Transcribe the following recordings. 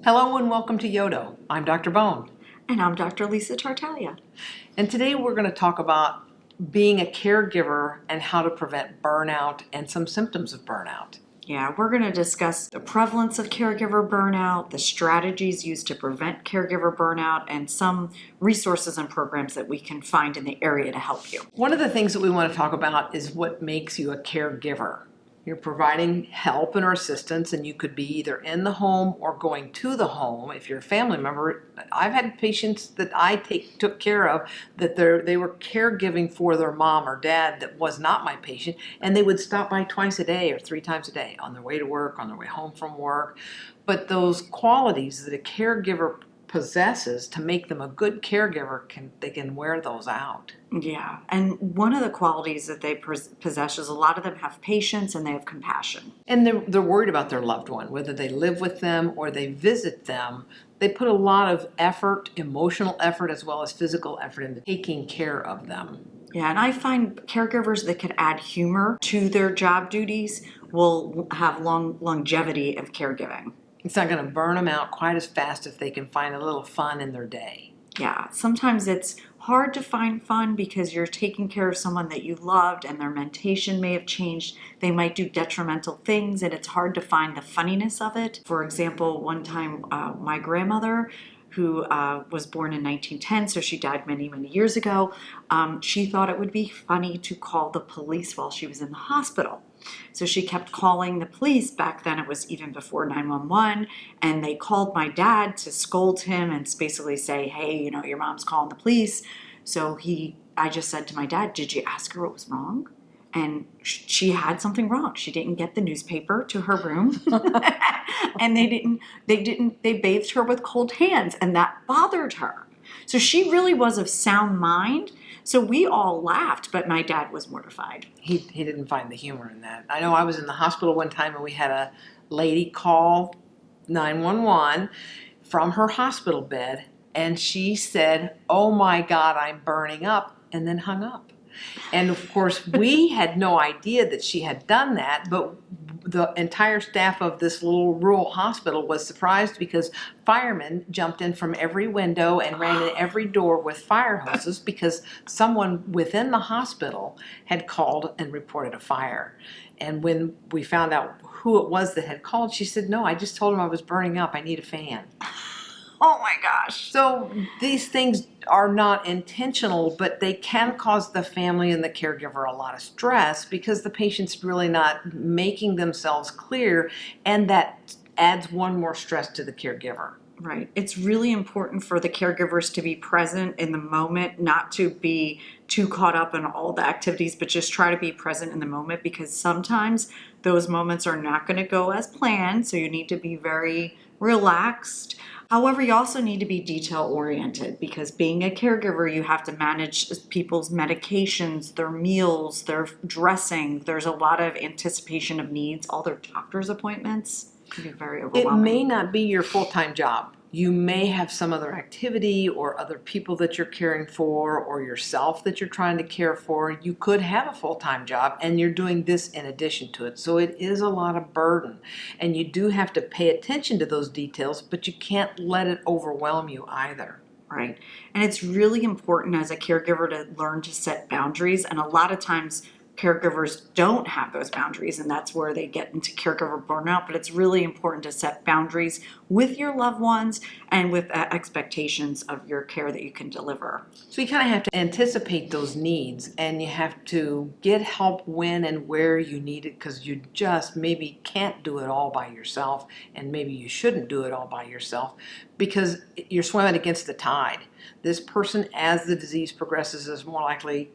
Hello and welcome to Yodo. I'm Dr. Bone. And I'm Dr. Lisa Tartaglia. And today we're going to talk about being a caregiver and how to prevent burnout and some symptoms of burnout. Yeah, we're going to discuss the prevalence of caregiver burnout, the strategies used to prevent caregiver burnout, and some resources and programs that we can find in the area to help you. One of the things that we want to talk about is what makes you a caregiver. You're providing help and or assistance, and you could be either in the home or going to the home. If you're a family member, I've had patients that I took care of that they were caregiving for their mom or dad that was not my patient, and they would stop by twice a day or 3 times a day on their way to work, on their way home from work. But those qualities that a caregiver possesses to make them a good caregiver, they can wear those out. Yeah, and one of the qualities that they possess is a lot of them have patience and they have compassion. And they're worried about their loved one, whether they live with them or they visit them. They put a lot of effort, emotional effort, as well as physical effort into taking care of them. Yeah, and I find caregivers that can add humor to their job duties will have longevity of caregiving. It's not going to burn them out quite as fast if they can find a little fun in their day. Yeah, sometimes it's hard to find fun because you're taking care of someone that you loved and their mentation may have changed. They might do detrimental things and it's hard to find the funniness of it. For example, one time my grandmother, who was born in 1910, so she died many, many years ago, she thought it would be funny to call the police while she was in the hospital. So she kept calling the police. Back then it was even before 911, and they called my dad to scold him and basically say, hey, your mom's calling the police. So I just said to my dad, did you ask her what was wrong? And she had something wrong. She didn't get the newspaper to her room. And they bathed her with cold hands, and that bothered her. So she really was of sound mind. So we all laughed, but my dad was mortified. He didn't find the humor in that. I know I was in the hospital one time and we had a lady call 911 from her hospital bed, and she said, oh my God, I'm burning up, and then hung up. And of course, we had no idea that she had done that, but the entire staff of this little rural hospital was surprised because firemen jumped in from every window and ran in every door with fire hoses because someone within the hospital had called and reported a fire. And when we found out who it was that had called, she said, no, I just told him I was burning up. I need a fan. Oh my gosh. So these things are not intentional, but they can cause the family and the caregiver a lot of stress because the patient's really not making themselves clear, and that adds one more stress to the caregiver. Right. It's really important for the caregivers to be present in the moment, not to be too caught up in all the activities, but just try to be present in the moment, because sometimes those moments are not going to go as planned. So you need to be very relaxed. However, you also need to be detail-oriented, because being a caregiver, you have to manage people's medications, their meals, their dressing. There's a lot of anticipation of needs, all their doctor's appointments. It can be very overwhelming. It may not be your full-time job. You may have some other activity or other people that you're caring for or yourself that you're trying to care for. You could have a full-time job and you're doing this in addition to it. So it is a lot of burden. And you do have to pay attention to those details, but you can't let it overwhelm you either. Right. And it's really important as a caregiver to learn to set boundaries. And a lot of times caregivers don't have those boundaries, and that's where they get into caregiver burnout. But it's really important to set boundaries with your loved ones and with expectations of your care that you can deliver. So you kind of have to anticipate those needs, and you have to get help when and where you need it, because you just maybe can't do it all by yourself, and maybe you shouldn't do it all by yourself because you're swimming against the tide. This person, as the disease progresses, is more likely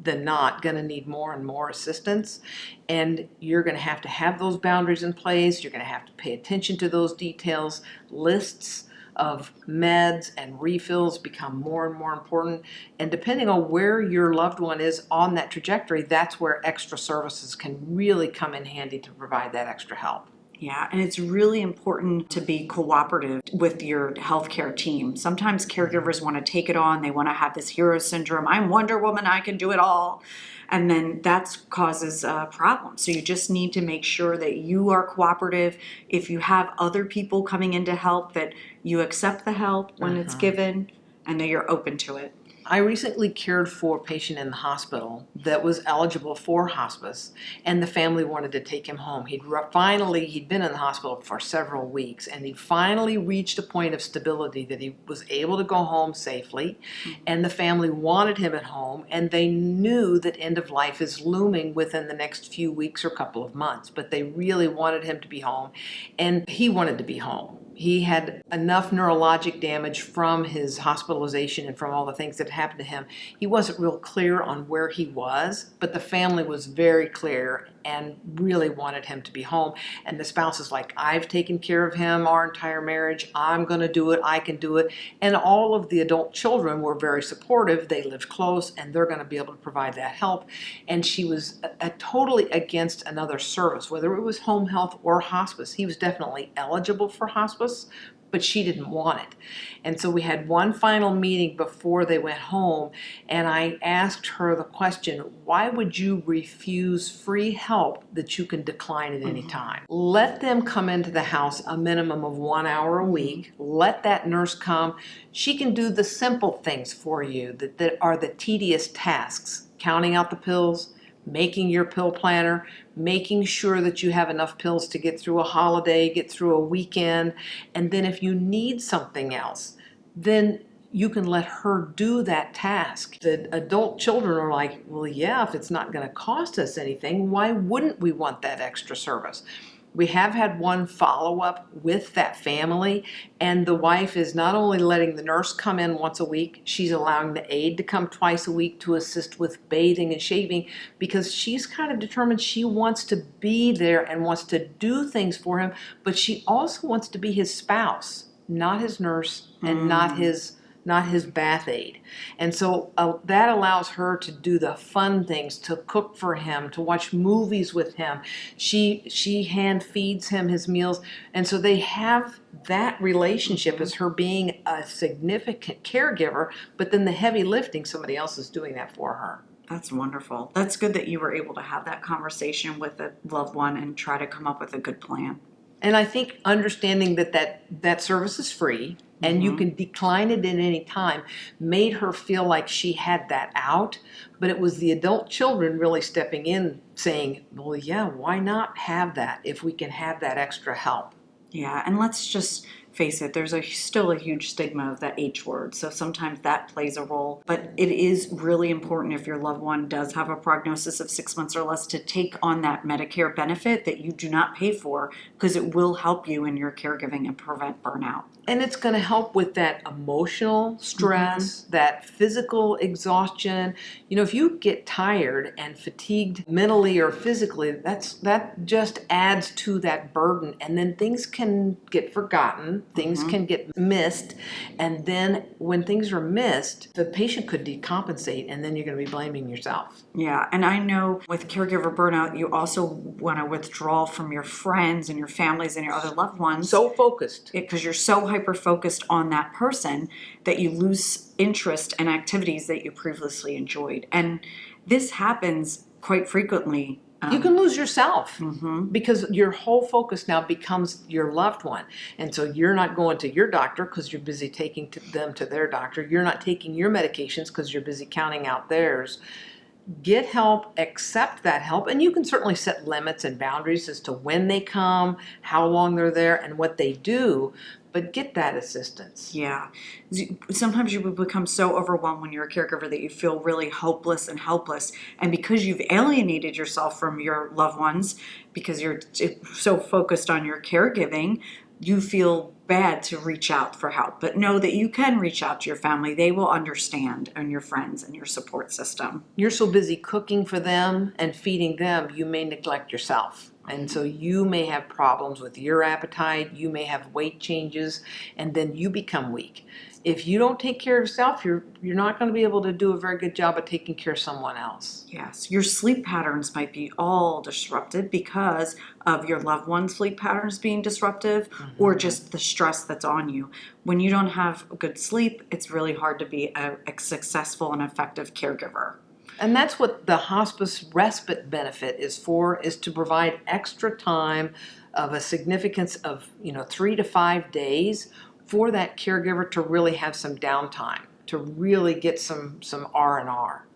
than not going to need more and more assistance, and you're going to have those boundaries in place. You're going to have to pay attention to those details. Lists of meds and refills become more and more important, and depending on where your loved one is on that trajectory, that's where extra services can really come in handy to provide that extra help. Yeah, and it's really important to be cooperative with your healthcare team. Sometimes caregivers want to take it on. They want to have this hero syndrome. I'm Wonder Woman, I can do it all. And then that causes problems. So you just need to make sure that you are cooperative. If you have other people coming in to help, that you accept the help when it's given and that you're open to it. I recently cared for a patient in the hospital that was eligible for hospice, and the family wanted to take him home. He'd been in the hospital for several weeks, and he finally reached a point of stability that he was able to go home safely, and the family wanted him at home, and they knew that end of life is looming within the next few weeks or couple of months, but they really wanted him to be home, and he wanted to be home. He had enough neurologic damage from his hospitalization and from all the things that happened to him. He wasn't real clear on where he was, but the family was very clear and really wanted him to be home. And the spouse is like, I've taken care of him our entire marriage. I'm going to do it. I can do it. And all of the adult children were very supportive. They lived close and they're going to be able to provide that help. And she was totally against another service, whether it was home health or hospice. He was definitely eligible for hospice, but she didn't want it. And so we had one final meeting before they went home, and I asked her the question, why would you refuse free help that you can decline at any time? Let them come into the house a minimum of 1 hour a week. Let that nurse come. She can do the simple things for you that are the tedious tasks, counting out the pills, making your pill planner, making sure that you have enough pills to get through a holiday, get through a weekend, and then if you need something else, then you can let her do that task. The adult children are like, well, yeah, if it's not going to cost us anything, why wouldn't we want that extra service? We have had one follow-up with that family, and the wife is not only letting the nurse come in once a week, she's allowing the aide to come twice a week to assist with bathing and shaving, because she's kind of determined she wants to be there and wants to do things for him, but she also wants to be his spouse, not his nurse and not his bath aide. And so that allows her to do the fun things, to cook for him, to watch movies with him. She hand feeds him his meals. And so they have that relationship as her being a significant caregiver, but then the heavy lifting, somebody else is doing that for her. That's wonderful. That's good that you were able to have that conversation with a loved one and try to come up with a good plan. And I think understanding that service is free and you can decline it at any time made her feel like she had that out. But it was the adult children really stepping in saying, well, yeah, why not have that if we can have that extra help? Yeah, and let's just face it, there's still a huge stigma of that H word. So sometimes that plays a role. But it is really important if your loved one does have a prognosis of 6 months or less to take on that Medicare benefit that you do not pay for, because it will help you in your caregiving and prevent burnout. And it's going to help with that emotional stress, that physical exhaustion. You know, if you get tired and fatigued mentally or physically, that just adds to that burden. And then things can get forgotten, things can get missed. And then when things are missed, the patient could decompensate, and then you're going to be blaming yourself. Yeah, and I know with caregiver burnout, you also want to withdraw from your friends and your families and your other loved ones. So focused. Because you're so hyper-focused on that person that you lose interest in activities that you previously enjoyed. And this happens quite frequently. You can lose yourself because your whole focus now becomes your loved one. And so you're not going to your doctor because you're busy taking them to their doctor. You're not taking your medications because you're busy counting out theirs. Get help, accept that help, and you can certainly set limits and boundaries as to when they come, how long they're there, and what they do, but get that assistance. Yeah. Sometimes you will become so overwhelmed when you're a caregiver that you feel really hopeless and helpless. And because you've alienated yourself from your loved ones, because you're so focused on your caregiving, you feel bad to reach out for help. But know that you can reach out to your family. They will understand, and your friends and your support system. You're so busy cooking for them and feeding them, you may neglect yourself. And so you may have problems with your appetite, you may have weight changes, and then you become weak. If you don't take care of yourself, you're not going to be able to do a very good job of taking care of someone else. Yes, your sleep patterns might be all disrupted because of your loved one's sleep patterns being disruptive or just the stress that's on you. When you don't have good sleep, it's really hard to be a successful and effective caregiver. And that's what the hospice respite benefit is for, is to provide extra time of a significance of, 3 to 5 days for that caregiver to really have some downtime, to really get some R&R.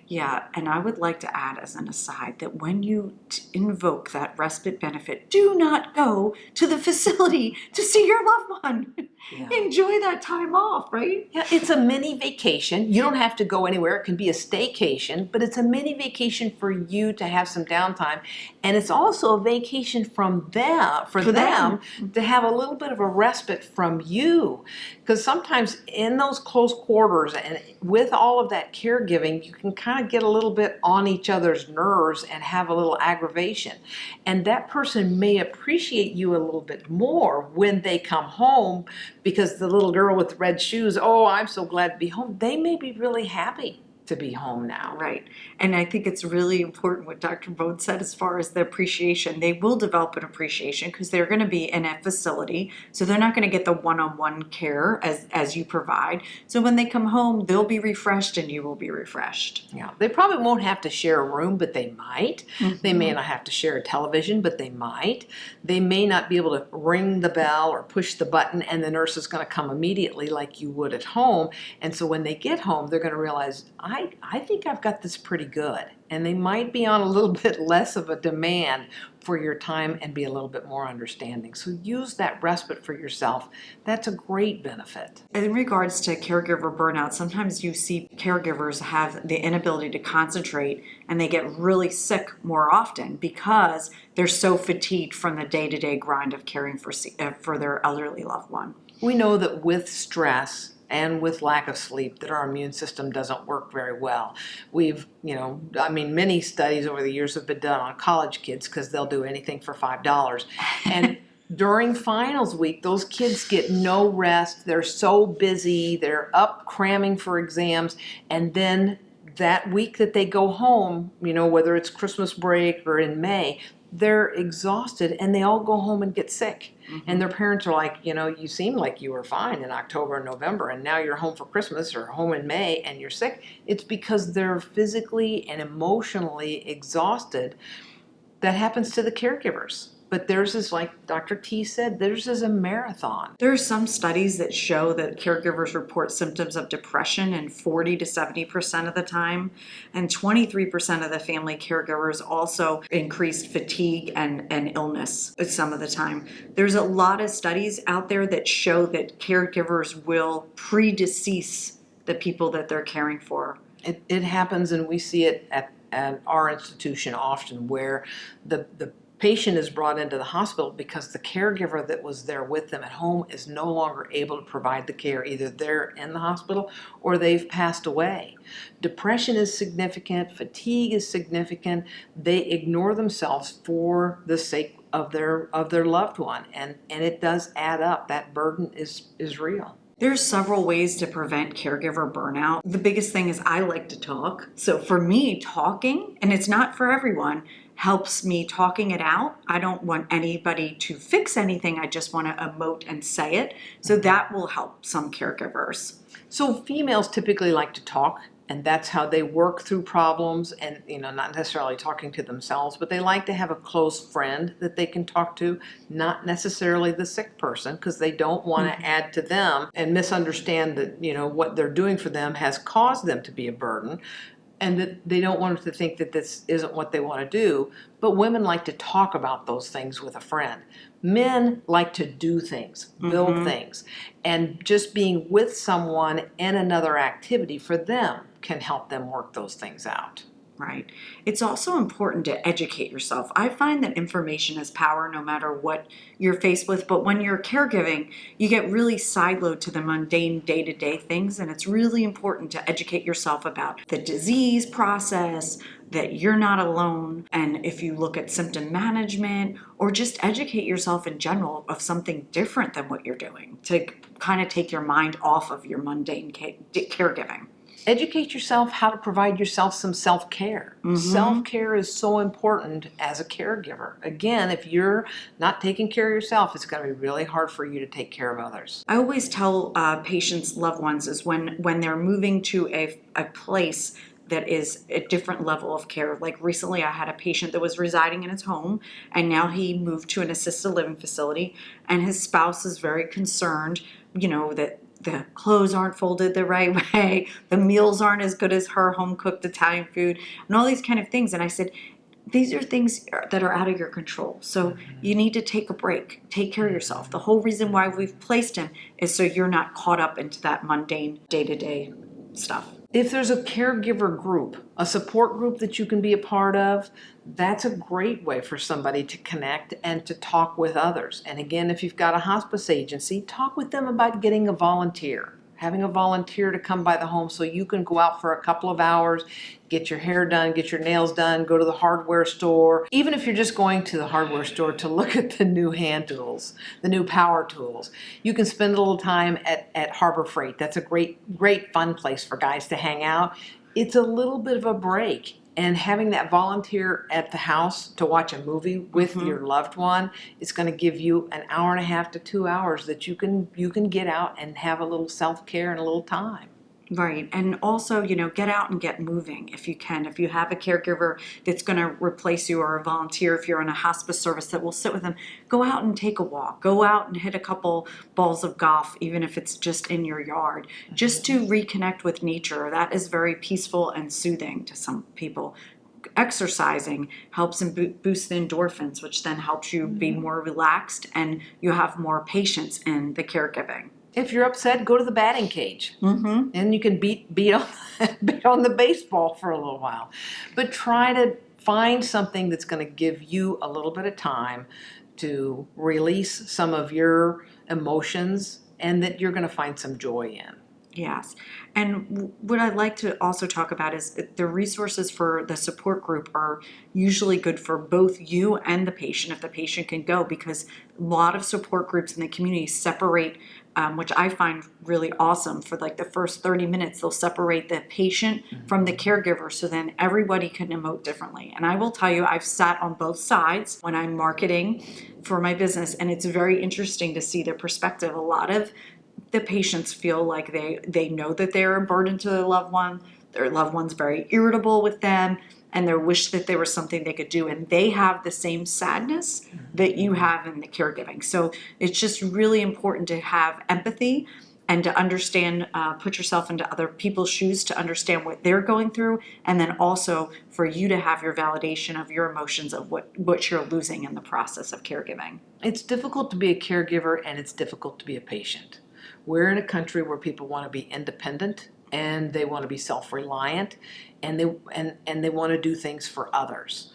Yeah, and I would like to add as an aside that when you invoke that respite benefit, do not go to the facility to see your loved one. Yeah. Enjoy that time off, right? Yeah, it's a mini vacation. You don't have to go anywhere. It can be a staycation, but it's a mini vacation for you to have some downtime. And it's also a vacation from them, for them to have a little bit of a respite from you. Because sometimes in those close quarters and with all of that caregiving, you can kind of get a little bit on each other's nerves and have a little aggravation. And that person may appreciate you a little bit more when they come home, because the little girl with the red shoes, oh, I'm so glad to be home. They may be really happy to be home now. Right. And I think it's really important what Dr. Bone said as far as the appreciation. They will develop an appreciation because they're going to be in a facility. So they're not going to get the one-on-one care as you provide. So when they come home, they'll be refreshed and you will be refreshed. Yeah. They probably won't have to share a room, but they might. They may not have to share a television, but they might. They may not be able to ring the bell or push the button and the nurse is going to come immediately like you would at home. And so when they get home, they're going to realize, I think I've got this pretty good. And they might be on a little bit less of a demand for your time and be a little bit more understanding. So use that respite for yourself. That's a great benefit. In regards to caregiver burnout, sometimes you see caregivers have the inability to concentrate and they get really sick more often because they're so fatigued from the day-to-day grind of caring for their elderly loved one. We know that with stress and with lack of sleep that our immune system doesn't work very well. We've, many studies over the years have been done on college kids because they'll do anything for $5. And during finals week, those kids get no rest. They're so busy. They're up cramming for exams. And then that week that they go home, whether it's Christmas break or in May, they're exhausted and they all go home and get sick. And their parents are like, you seem like you were fine in October and November and now you're home for Christmas or home in May and you're sick. It's because they're physically and emotionally exhausted. That happens to the caregivers. But theirs is, like Dr. T said, theirs is a marathon. There are some studies that show that caregivers report symptoms of depression in 40 to 70% of the time, and 23% of the family caregivers also increased fatigue and illness some of the time. There's a lot of studies out there that show that caregivers will predecease the people that they're caring for. It happens, and we see it at our institution often, where the patient is brought into the hospital because the caregiver that was there with them at home is no longer able to provide the care. Either they're in the hospital or they've passed away. Depression is significant. Fatigue is significant. They ignore themselves for the sake of their loved one, and it does add up. That burden is real. There's several ways to prevent caregiver burnout. The biggest thing is I like to talk. So for me, talking, and it's not for everyone, helps me talking it out. I don't want anybody to fix anything. I just want to emote and say it. So that will help some caregivers. So females typically like to talk, and that's how they work through problems, and not necessarily talking to themselves, but they like to have a close friend that they can talk to, not necessarily the sick person, because they don't want to add to them and misunderstand that what they're doing for them has caused them to be a burden, and that they don't want them to think that this isn't what they want to do. But women like to talk about those things with a friend. Men like to do things, build things, and just being with someone in another activity for them can help them work those things out. Right. It's also important to educate yourself. I find that information is power no matter what you're faced with, but when you're caregiving, you get really siloed to the mundane day-to-day things, and it's really important to educate yourself about the disease process, that you're not alone, and if you look at symptom management, or just educate yourself in general of something different than what you're doing to kind of take your mind off of your mundane caregiving. Educate yourself how to provide yourself some self-care. Self-care is so important as a caregiver. Again, if you're not taking care of yourself, it's going to be really hard for you to take care of others. I always tell patients, loved ones, is when they're moving to a place that is a different level of care. Like recently I had a patient that was residing in his home and now he moved to an assisted living facility, and his spouse is very concerned, that the clothes aren't folded the right way, the meals aren't as good as her home cooked Italian food, and all these kind of things. And I said, these are things that are out of your control. So you need to take a break, take care of yourself. The whole reason why we've placed him is so you're not caught up into that mundane day-to-day stuff. If there's a caregiver group, a support group that you can be a part of, that's a great way for somebody to connect and to talk with others. And again, if you've got a hospice agency, talk with them about getting a volunteer. Having a volunteer to come by the home so you can go out for a couple of hours, get your hair done, get your nails done, go to the hardware store. Even if you're just going to the hardware store to look at the new hand tools, the new power tools, you can spend a little time at Harbor Freight. That's a great fun place for guys to hang out. It's a little bit of a break. And having that volunteer at the house to watch a movie with your loved one is going to give you an hour and a half to 2 hours that you can get out and have a little self-care and a little time. Right. And also, get out and get moving if you can. If you have a caregiver that's going to replace you, or a volunteer, if you're in a hospice service that will sit with them, go out and take a walk. Go out and hit a couple balls of golf, even if it's just in your yard, just to reconnect with nature. That is very peaceful and soothing to some people. Exercising helps boost the endorphins, which then helps you be more relaxed and you have more patience in the caregiving. If you're upset, go to the batting cage, and you can beat on the baseball for a little while. But try to find something that's going to give you a little bit of time to release some of your emotions, and that you're going to find some joy in. Yes. And what I'd like to also talk about is the resources for the support group are usually good for both you and the patient, if the patient can go, because a lot of support groups in the community separate, which I find really awesome. For like the first 30 minutes, they'll separate the patient from the caregiver, so then everybody can emote differently. And I will tell you, I've sat on both sides when I'm marketing for my business, and it's very interesting to see their perspective. A lot of the patients feel like they know that they're a burden to their loved one. Their loved one's very irritable with them, and they wish that there was something they could do. And they have the same sadness that you have in the caregiving. So it's just really important to have empathy and to understand, put yourself into other people's shoes to understand what they're going through. And then also for you to have your validation of your emotions of what you're losing in the process of caregiving. It's difficult to be a caregiver, and it's difficult to be a patient. We're in a country where people want to be independent, and they want to be self-reliant, and they want to do things for others.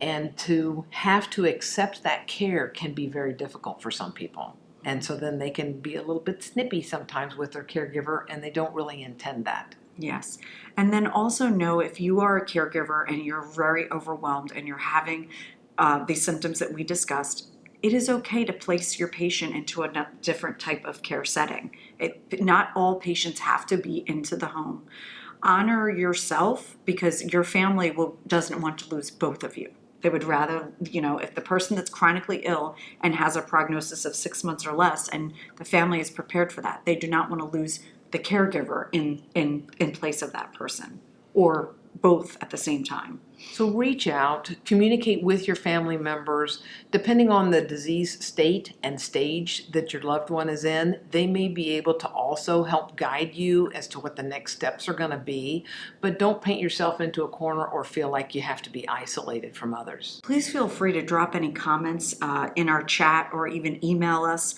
And to have to accept that care can be very difficult for some people. And so then they can be a little bit snippy sometimes with their caregiver, and they don't really intend that. Yes. And then also know, if you are a caregiver and you're very overwhelmed and you're having these symptoms that we discussed, it is okay to place your patient into a different type of care setting. Not all patients have to be into the home. Honor yourself, because your family doesn't want to lose both of you. They would rather, if the person that's chronically ill and has a prognosis of 6 months or less, and the family is prepared for that, they do not want to lose the caregiver in place of that person, or both at the same time. So reach out, communicate with your family members. Depending on the disease state and stage that your loved one is in, they may be able to also help guide you as to what the next steps are going to be. But don't paint yourself into a corner or feel like you have to be isolated from others. Please feel free to drop any comments in our chat, or even email us.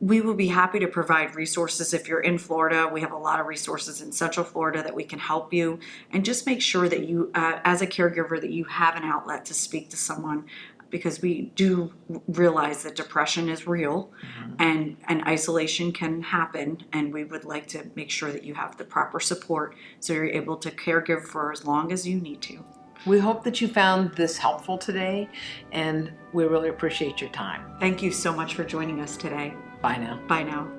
We will be happy to provide resources. If you're in Florida, we have a lot of resources in Central Florida that we can help you. And just make sure that you, as a caregiver, that you have an outlet to speak to someone, because we do realize that depression is real, and isolation can happen. And we would like to make sure that you have the proper support so you're able to caregive for as long as you need to. We hope that you found this helpful today, and we really appreciate your time. Thank you so much for joining us today. Bye now. Bye now.